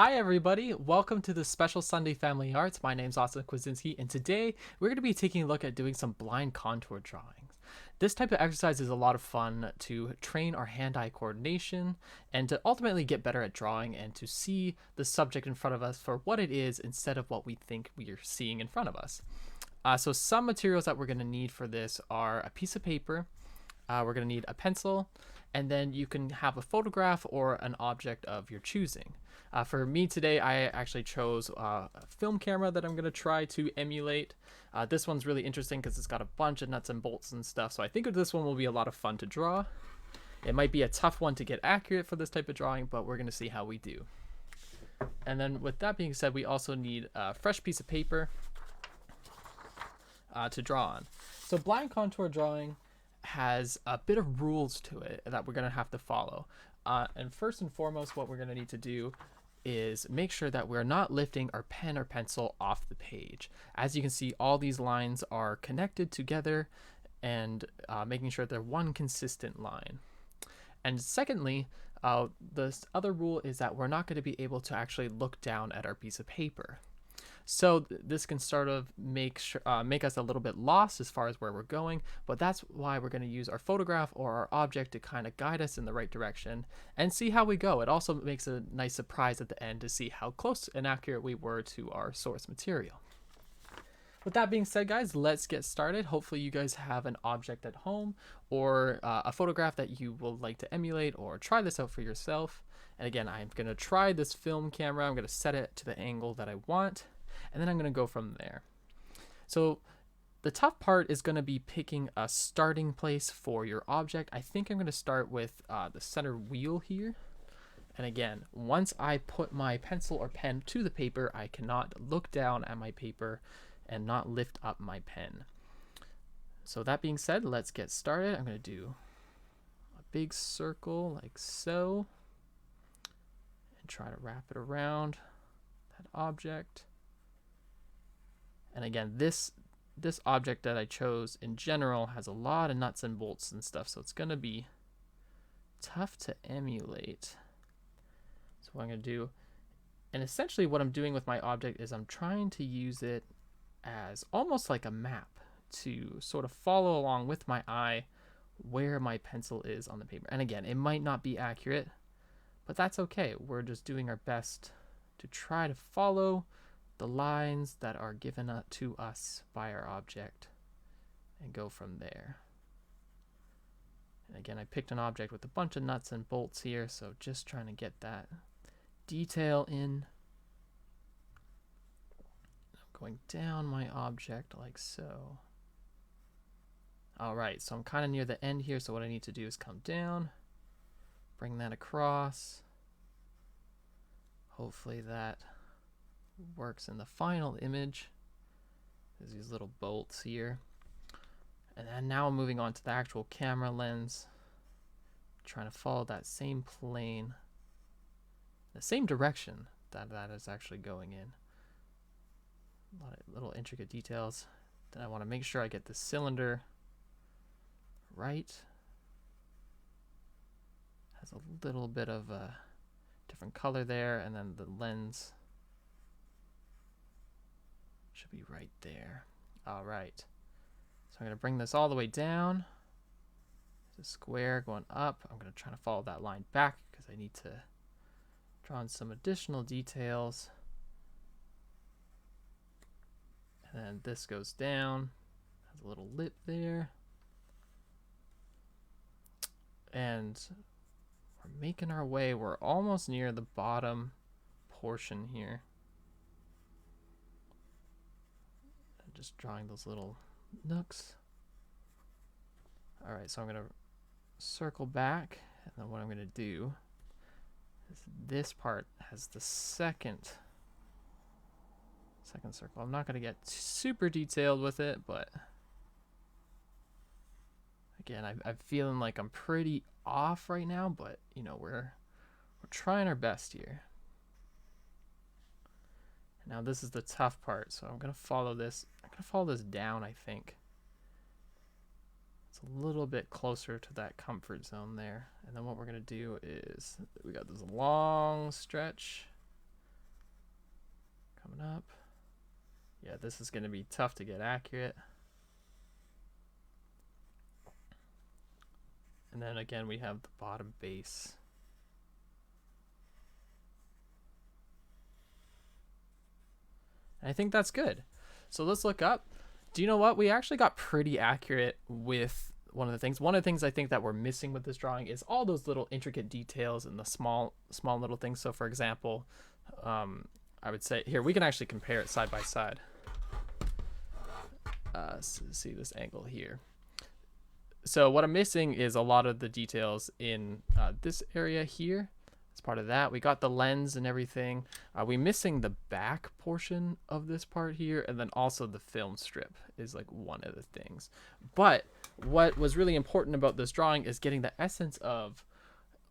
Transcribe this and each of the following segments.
Hi everybody, welcome to the Special Sunday Family Arts. My name's Austin Kwasinski, and today we're going to be taking a look at doing some blind contour drawings. This type of exercise is a lot of fun to train our hand-eye coordination and to ultimately get better at drawing and to see the subject in front of us for what it is instead of what we think we are seeing in front of us. So some materials that we're going to need for this are a piece of paper, we're going to need a pencil, and then you can have a photograph or an object of your choosing. For me today, I actually chose a film camera that I'm going to try to emulate. This one's really interesting because it's got a bunch of nuts and bolts and stuff, so I think this one will be a lot of fun to draw. It might be a tough one to get accurate for this type of drawing, but we're going to see how we do. And then with that being said, we also need a fresh piece of paper to draw on. So blind contour drawing has a bit of rules to it that we're going to have to follow. And first and foremost, what we're going to need to do is make sure that we're not lifting our pen or pencil off the page. As you can see, all these lines are connected together and making sure they're one consistent line. And secondly, the other rule is that we're not going to be able to actually look down at our piece of paper. So this can sort of make us a little bit lost as far as where we're going, but that's why we're going to use our photograph or our object to kind of guide us in the right direction and see how we go. It also makes a nice surprise at the end to see how close and accurate we were to our source material. With that being said, guys, let's get started. Hopefully you guys have an object at home or a photograph that you will like to emulate or try this out for yourself. And again, I'm going to try this film camera. I'm going to set it to the angle that I want, and then I'm going to go from there. So the tough part is going to be picking a starting place for your object. I think I'm going to start with the center wheel here. And again, once I put my pencil or pen to the paper, I cannot look down at my paper and not lift up my pen. So that being said, let's get started. I'm going to do a big circle like so and try to wrap it around that object. And again, this object that I chose in general has a lot of nuts and bolts and stuff, so it's going to be tough to emulate. So what I'm going to do, and essentially what I'm doing with my object is I'm trying to use it as almost like a map to sort of follow along with my eye where my pencil is on the paper. And again, it might not be accurate, but that's okay. We're just doing our best to try to follow the lines that are given to us by our object and go from there. And again, I picked an object with a bunch of nuts and bolts here, so just trying to get that detail in. Going down my object like so. Alright, so I'm kind of near the end here, so what I need to do is come down, bring that across. Hopefully that works in the final image. There's these little bolts here. And then now I'm moving on to the actual camera lens, trying to follow that same plane, the same direction that is actually going in. A lot of little intricate details. Then I want to make sure I get the cylinder right. Has a little bit of a different color there, and then the lens should be right there. All right. So I'm going to bring this all the way down. There's a square going up. I'm going to try to follow that line back because I need to draw in some additional details. And then this goes down, has a little lip there. And we're making our way. We're almost near the bottom portion here. And just drawing those little nooks. All right, so I'm going to circle back. And then what I'm going to do is this part has the second circle. I'm not going to get super detailed with it, but again, I'm feeling like I'm pretty off right now, but you know, we're trying our best here. Now this is the tough part, so I'm going to follow this. I'm going to follow this down, I think. It's a little bit closer to that comfort zone there. And then what we're going to do is we got this long stretch coming up. Yeah, this is going to be tough to get accurate. And then again, we have the bottom base. And I think that's good. So let's look up. Do you know what? We actually got pretty accurate with one of the things. One of the things I think that we're missing with this drawing is all those little intricate details and the small little things. So for example, I would say here, we can actually compare it side by side. See this angle here. So what I'm missing is a lot of the details in this area here. As part of that, we got the lens and everything. We're missing the back portion of this part here, and then also the film strip is like one of the things. But what was really important about this drawing is getting the essence of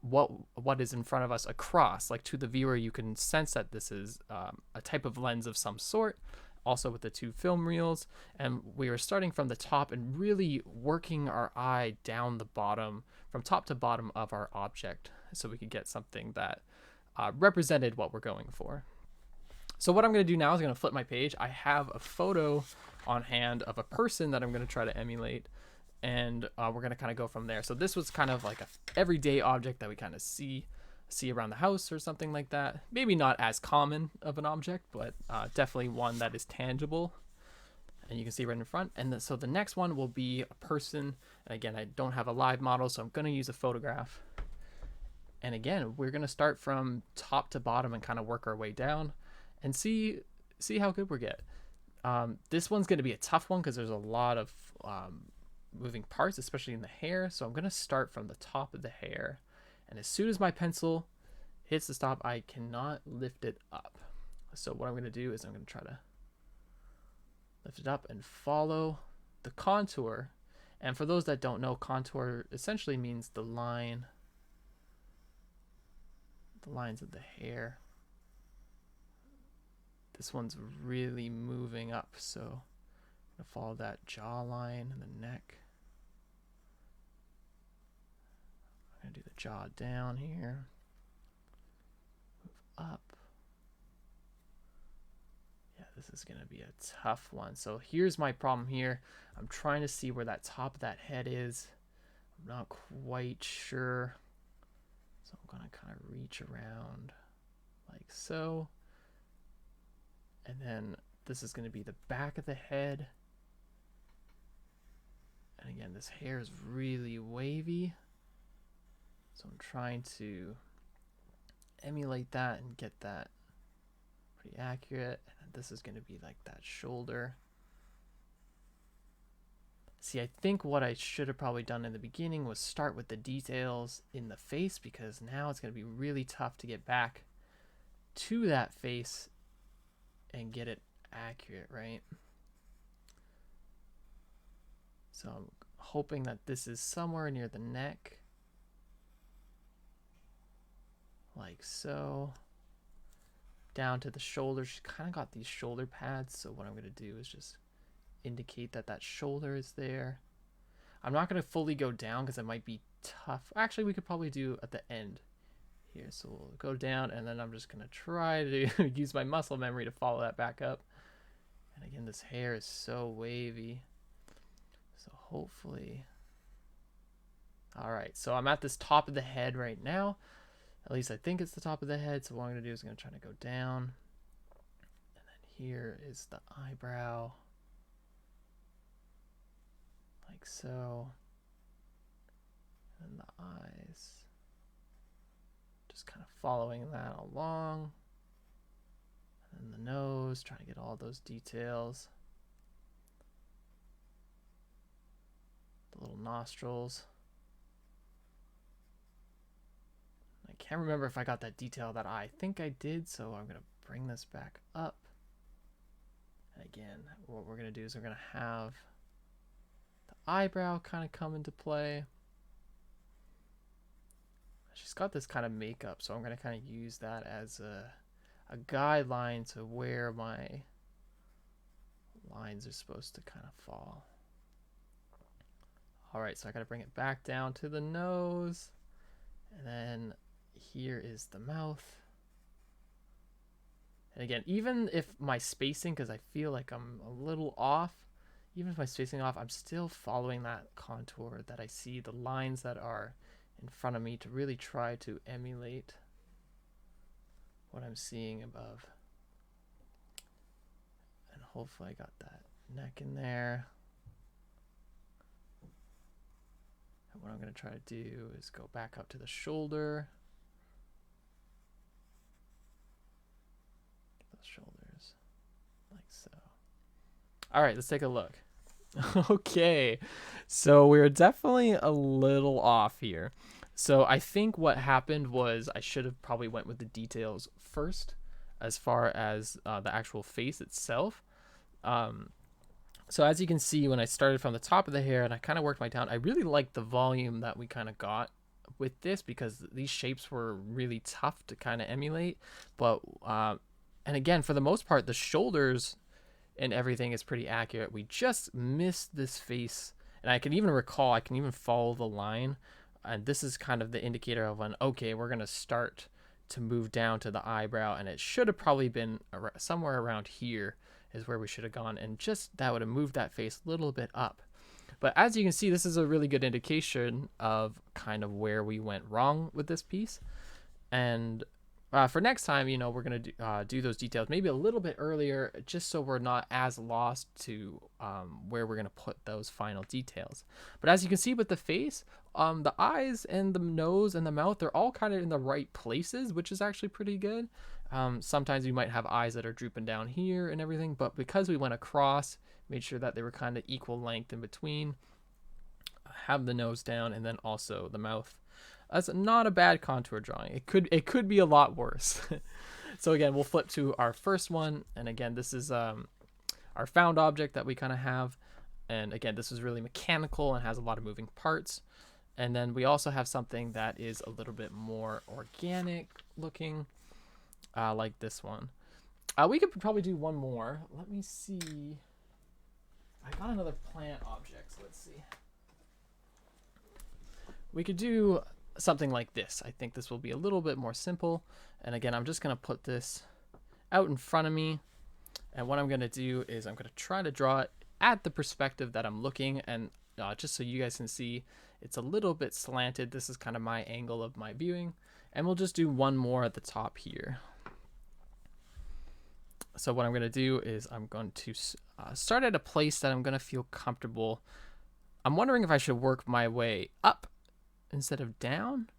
what is in front of us across. Like to the viewer, you can sense that this is a type of lens of some sort. Also with the two film reels, and we were starting from the top and really working our eye down the bottom, from top to bottom of our object, so we could get something that represented what we're going for. So what I'm going to do now is I'm going to flip my page. I have a photo on hand of a person that I'm going to try to emulate, and we're going to kind of go from there. So this was kind of like a everyday object that we kind of see around the house or something like that. Maybe not as common of an object, but definitely one that is tangible. And you can see right in front. And so the next one will be a person. And again, I don't have a live model, so I'm going to use a photograph. And again, we're going to start from top to bottom and kind of work our way down and see how good we get. This one's going to be a tough one because there's a lot of moving parts, especially in the hair. So I'm going to start from the top of the hair. And as soon as my pencil hits the stop, I cannot lift it up. So what I'm going to do is I'm going to try to lift it up and follow the contour. And for those that don't know, contour essentially means the lines of the hair. This one's really moving up, so I'm going to follow that jawline and the neck. I'm going to do the jaw down here, move up. Yeah, this is going to be a tough one. So here's my problem here. I'm trying to see where that top of that head is. I'm not quite sure. So I'm going to kind of reach around like so. And then this is going to be the back of the head. And again, this hair is really wavy. So I'm trying to emulate that and get that pretty accurate. And this is going to be like that shoulder. See, I think what I should have probably done in the beginning was start with the details in the face, because now it's going to be really tough to get back to that face and get it accurate, right? So I'm hoping that this is somewhere near the neck. Like so. Down to the shoulders. She's kind of got these shoulder pads, so what I'm going to do is just indicate that that shoulder is there. I'm not going to fully go down because it might be tough. Actually, we could probably do at the end here. So we'll go down, and then I'm just going to try to use my muscle memory to follow that back up. And again, this hair is so wavy. So hopefully... Alright, so I'm at this top of the head right now. At least I think it's the top of the head. So what I'm going to do is I'm going to try to go down. And then here is the eyebrow. Like so. And the eyes. Just kind of following that along. And then the nose, trying to get all those details. The little nostrils. I can't remember if I got that detail that eye. I think I did, so I'm going to bring this back up. And again, what we're going to do is we're going to have the eyebrow kind of come into play. She's got this kind of makeup, so I'm going to kind of use that as a guideline to where my lines are supposed to kind of fall. Alright, so I got to bring it back down to the nose. And then here is the mouth. And again, even if my spacing, because I feel like I'm a little off, even if my spacing off, I'm still following that contour that I see, the lines that are in front of me, to really try to emulate what I'm seeing above. And hopefully I got that neck in there. And what I'm going to try to do is go back up to the shoulder. Those shoulders, like so. All right, let's take a look. Okay, so we're definitely a little off here. So I think what happened was I should have probably went with the details first, as far as the actual face itself. So as you can see, when I started from the top of the hair and I kind of worked my down, I really liked the volume that we kind of got with this, because these shapes were really tough to kind of emulate. But and again, for the most part, the shoulders and everything is pretty accurate. We just missed this face, and I can even recall, I can even follow the line, and this is kind of the indicator of when, okay, we're going to start to move down to the eyebrow, and it should have probably been somewhere around here is where we should have gone, and just that would have moved that face a little bit up. But as you can see, this is a really good indication of kind of where we went wrong with this piece. And for next time, you know, we're going to do those details maybe a little bit earlier, just so we're not as lost to where we're going to put those final details. But as you can see with the face, the eyes and the nose and the mouth, they're all kind of in the right places, which is actually pretty good. Sometimes you might have eyes that are drooping down here and everything, but because we went across, made sure that they were kind of equal length in between, have the nose down, and then also the mouth. That's not a bad contour drawing. It could be a lot worse. So again, we'll flip to our first one, and again, this is our found object that we kind of have, and again, this is really mechanical and has a lot of moving parts. And then we also have something that is a little bit more organic looking, like this one. We could probably do one more. Let me see. I got another plant object, so let's see. We could do something like this. I think this will be a little bit more simple. And again, I'm just going to put this out in front of me. And what I'm going to do is I'm going to try to draw it at the perspective that I'm looking. And just so you guys can see, it's a little bit slanted. This is kind of my angle of my viewing. And we'll just do one more at the top here. So what I'm going to do is I'm going to start at a place that I'm going to feel comfortable. I'm wondering if I should work my way up instead of down.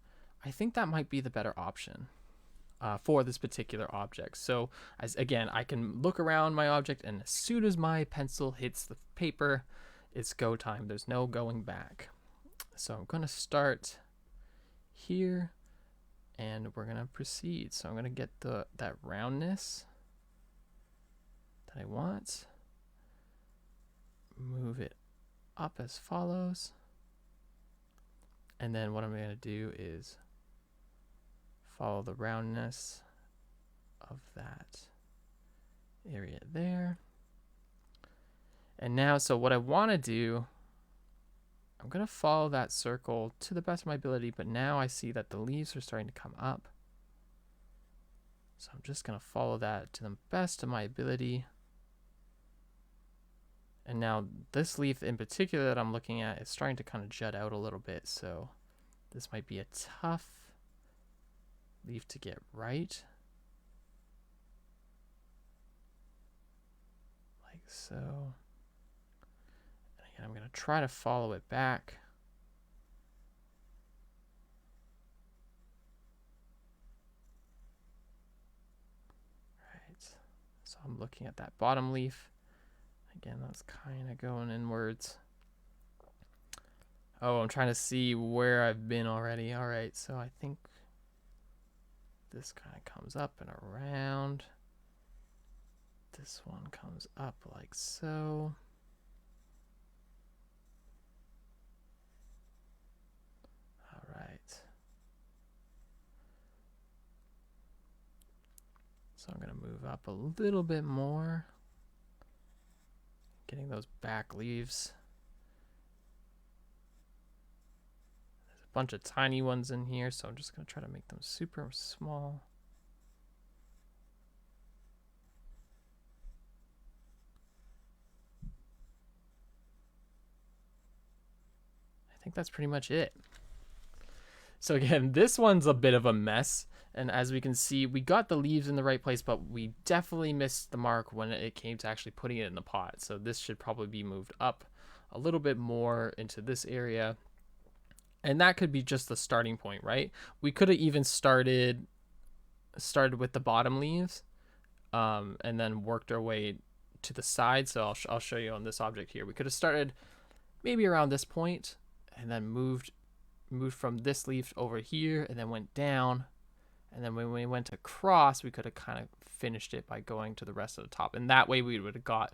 I think that might be the better option for this particular object. So again, I can look around my object, and as soon as my pencil hits the paper, it's go time. There's no going back. So I'm going to start here, and we're going to proceed. So I'm going to get that roundness that I want. Move it up as follows. And then what I'm going to do is follow the roundness of that area there. And now, so what I want to do, I'm going to follow that circle to the best of my ability, but now I see that the leaves are starting to come up. So I'm just going to follow that to the best of my ability. And now this leaf in particular that I'm looking at is starting to kind of jut out a little bit. So this might be a tough leaf to get right. Like so. And again, I'm going to try to follow it back. Right. So I'm looking at that bottom leaf. Again, that's kind of going inwards. Oh, I'm trying to see where I've been already. All right, so I think this kind of comes up and around. This one comes up like so. All right. So I'm going to move up a little bit more. Getting those back leaves. There's a bunch of tiny ones in here, so I'm just going to try to make them super small. think that's pretty much it. So again, this one's a bit of a mess. And as we can see, we got the leaves in the right place, but we definitely missed the mark when it came to actually putting it in the pot. So this should probably be moved up a little bit more into this area. And that could be just the starting point, right? We could have even started with the bottom leaves and then worked our way to the side. So I'll show you on this object here. We could have started maybe around this point and then moved from this leaf over here and then went down. And then when we went across, we could have kind of finished it by going to the rest of the top. And that way we would have got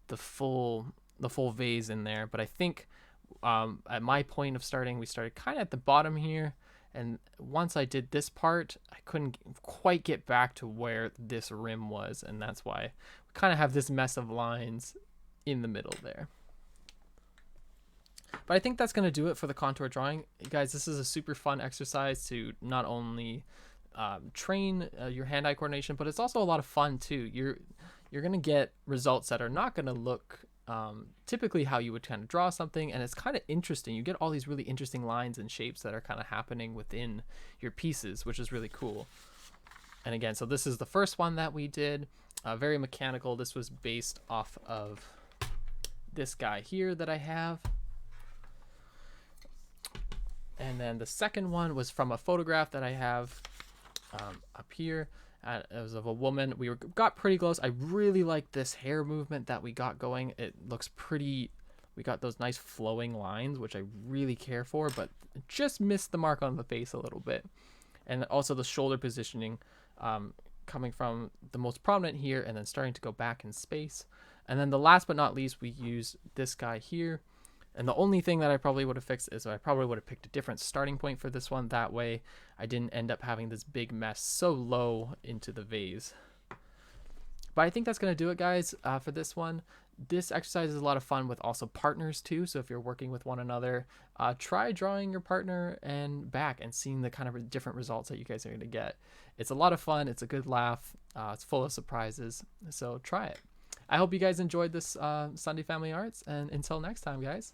the full vase in there. But I think at my point of starting, we started kind of at the bottom here. And once I did this part, I couldn't quite get back to where this rim was. And that's why we kind of have this mess of lines in the middle there. But I think that's going to do it for the contour drawing. Guys, this is a super fun exercise to not only train your hand-eye coordination, but it's also a lot of fun too. You're going to get results that are not going to look typically how you would kind of draw something, and it's kind of interesting. You get all these really interesting lines and shapes that are kind of happening within your pieces, which is really cool. And again, so this is the first one that we did, very mechanical. This was based off of this guy here that I have. And then the second one was from a photograph that I have up here. It was of a woman. We got pretty close. I really like this hair movement that we got going. It looks pretty. We got those nice flowing lines, which I really care for, but just missed the mark on the face a little bit. And also the shoulder positioning coming from the most prominent here and then starting to go back in space. And then the last but not least, we use this guy here. And the only thing that I probably would have fixed is I probably would have picked a different starting point for this one. That way I didn't end up having this big mess so low into the vase. But I think that's going to do it, guys, for this one. This exercise is a lot of fun with also partners too. So if you're working with one another, try drawing your partner and back and seeing the kind of different results that you guys are going to get. It's a lot of fun. It's a good laugh. It's full of surprises. So try it. I hope you guys enjoyed this Sunday Family Arts. And until next time, guys.